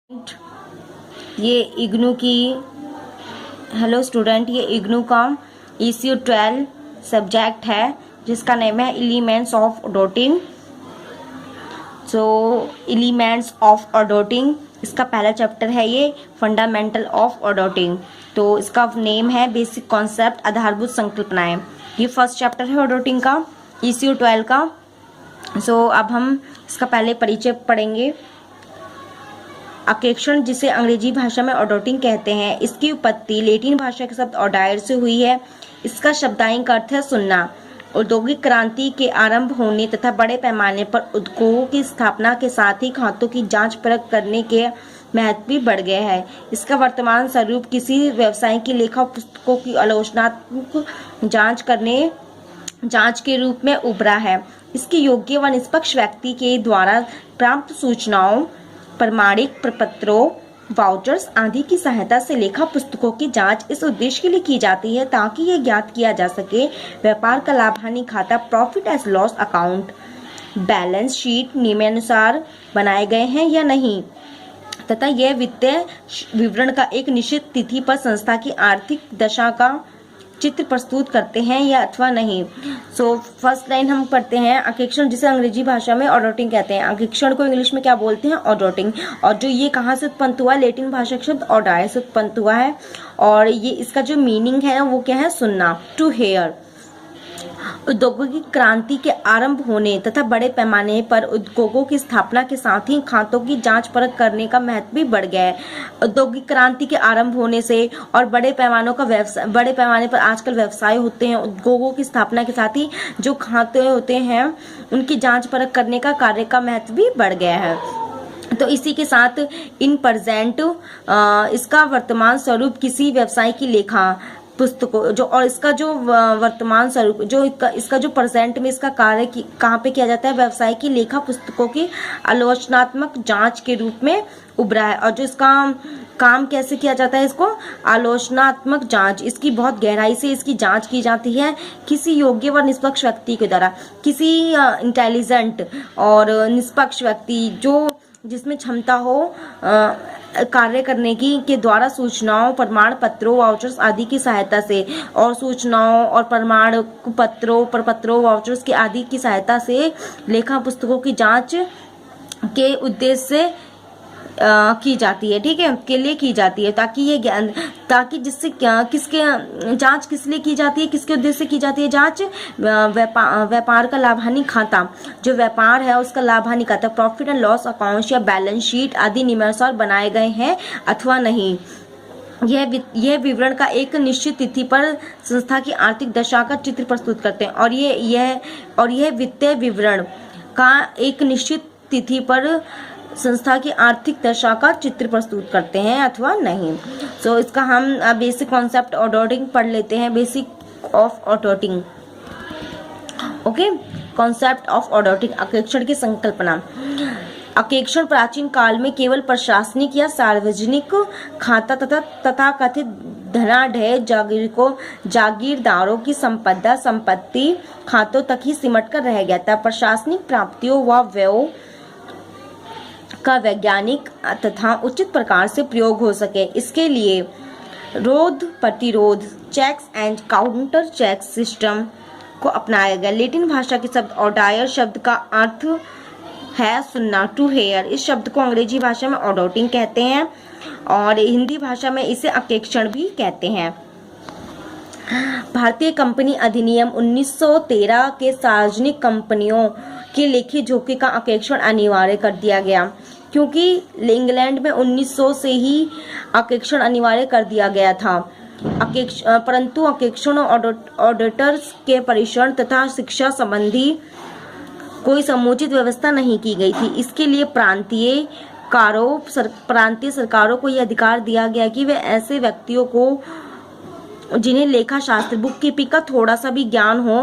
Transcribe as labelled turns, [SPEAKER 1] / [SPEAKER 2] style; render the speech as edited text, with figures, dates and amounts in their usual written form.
[SPEAKER 1] ये इग्नू की hello student, ये इग्नू का ECU 12 सब्जेक्ट है जिसका नेम है elements of auditing. So elements of auditing इसका पहला चैप्टर है, ये फंडामेंटल ऑफ ऑडिटिंग। तो इसका नेम है बेसिक कॉन्सेप्ट, आधारभूत संकल्पनाएं। ये फर्स्ट चैप्टर है ऑडिटिंग का, ECU 12 का। सो अब हम इसका पहले परिचय पढ़ेंगे। अकेक्षण, जिसे अंग्रेजी भाषा में ऑडिटिंग कहते हैं, इसकी उत्पत्ति लैटिन भाषा के शब्द ऑडायर से हुई है। इसका शाब्दिक अर्थ है सुनना। औद्योगिक क्रांति के आरंभ होने तथा बड़े पैमाने पर उद्योगों की स्थापना के साथ ही खातों की जांच परख करने के महत्व भी बढ़ गया है। इसका वर्तमान स्वरूप किसी व्यवसाय की लेखा पुस्तकों की आलोचनात्मक जांच के रूप में उभरा है। इसके योग्य व निष्पक्ष व्यक्ति के द्वारा प्राप्त सूचनाओं, प्रमाणिक प्रपत्रों, वाउचर्स आदि की सहायता से लेखा पुस्तकों की जांच इस उद्देश्य के लिए की जाती है ताकि यह ज्ञात किया जा सके व्यापार का लाभ हानि खाता, profit and loss account, balance sheet नियमानुसार बनाए गए हैं या नहीं, तथा यह वित्तीय विवरण का एक निश्चित तिथि पर संस्था की आर्थिक दशा का चित्र प्रस्तुत करते हैं या अथवा नहीं। सो फर्स्ट लाइन हम पढ़ते हैं। अकेक्षण, जिसे अंग्रेजी भाषा में ऑडिटिंग कहते हैं। अकेक्षण को इंग्लिश में क्या बोलते हैं? ऑडिटिंग। और जो ये कहाँ से उत्पन्न हुआ? लैटिन भाषा का शब्द ऑडायर से उत्पन्न हुआ है। और ये इसका जो मीनिंग है वो क्या है? सुनना, टू हेयर। औद्योगिक क्रांति के आरंभ होने तथा बड़े पैमाने पर उद्योगों की स्थापना के साथ ही खातों की जांच परख करने का महत्व भी बढ़ गया है। औद्योगिक क्रांति के आरंभ होने से और बड़े पैमाने पर आजकल व्यवसाय होते हैं, उद्योगों की स्थापना के साथ ही जो खाते होते हैं उनकी जांच परख करने का कार्य का महत्व भी बढ़ गया है। तो इसी के साथ इन प्रेजेंट इसका वर्तमान स्वरूप किसी व्यवसाय की लेखा पुस्तकों जो, और इसका जो वर्तमान स्वरूप जो इसका जो प्रेजेंट में इसका कार्य कहाँ पे किया जाता है? व्यवसाय की लेखा पुस्तकों की आलोचनात्मक जांच के रूप में उभरा है। और जो इसका काम कैसे किया जाता है? इसको आलोचनात्मक जांच, इसकी बहुत गहराई से इसकी जांच की जाती है किसी योग्य व निष्पक्ष व्यक्ति के द्वारा। किसी इंटेलिजेंट और निष्पक्ष व्यक्ति जो जिसमें क्षमता हो कार्य करने की के द्वारा सूचनाओं, प्रमाण पत्रों, वाउचर्स आदि की सहायता से, और सूचनाओं और प्रमाण पत्रों, प्रपत्रों, वाउचर्स के आदि की सहायता से लेखा पुस्तकों की जांच के उद्देश्य से की जाती है, ठीक है, के लिए की जाती है, ताकि ये ज्ञान, ताकि जिससे किसके जांच किस लिए की जाती है, किसके उद्देश्य से की जाती है जांच? व्यापार का लाभ हानि खाता, जो व्यापार है उसका लाभ हानि खाता, प्रॉफिट एंड लॉस अकाउंट या बैलेंस शीट आदि नियमानुसार बनाए गए हैं अथवा नहीं। यह विवरण का एक निश्चित तिथि पर संस्था की आर्थिक दशा का चित्र प्रस्तुत करते हैं। और यह वित्तीय विवरण का एक निश्चित तिथि पर संस्था की आर्थिक दशा का चित्र प्रस्तुत करते हैं अथवा नहीं। सो इसका हम बेसिक कॉन्सेप्ट ऑडिटिंग पढ़ लेते हैं। Basic of auditing, okay. Concept of auditing, अकेक्षण की संकल्पना। अकेक्षण प्राचीन काल में केवल प्रशासनिक या सार्वजनिक खाता तथा कथित धनाढ्य जागीरदारों की संपत्ति खातों तक ही सिमट कर रह गया था। प्रशासनिक प्राप्तियों व व्ययों का वैज्ञानिक तथा उचित प्रकार से प्रयोग हो सके, इसके लिए रोध प्रतिरोध, checks and counter check system को अपनाया गया। लैटिन भाषा के शब्द ऑडायर शब्द का अर्थ है सुनना, टू हेयर। इस शब्द को अंग्रेजी भाषा में ऑडिटिंग कहते हैं और हिंदी भाषा में इसे अकेक्षण भी कहते हैं। भारतीय कंपनी अधिनियम 1913 के सार्वजनिक कंपनियों के लेखी जोखे का अकेक्षण अनिवार्य कर दिया गया, क्योंकि इंग्लैंड में 1900 से ही अकेक्षण अनिवार्य कर दिया गया था। परंतु अकेक्षण ऑडिटर्स के परिश्रम तथा शिक्षा संबंधी कोई समुचित व्यवस्था नहीं की गई थी। इसके लिए प्रांतीय सरकारों को यह अधिकार दिया गया कि वे ऐसे व्यक्तियों को जिन्हें लेखा शास्त्र बुक कीपिंग का थोड़ा सा भी ज्ञान हो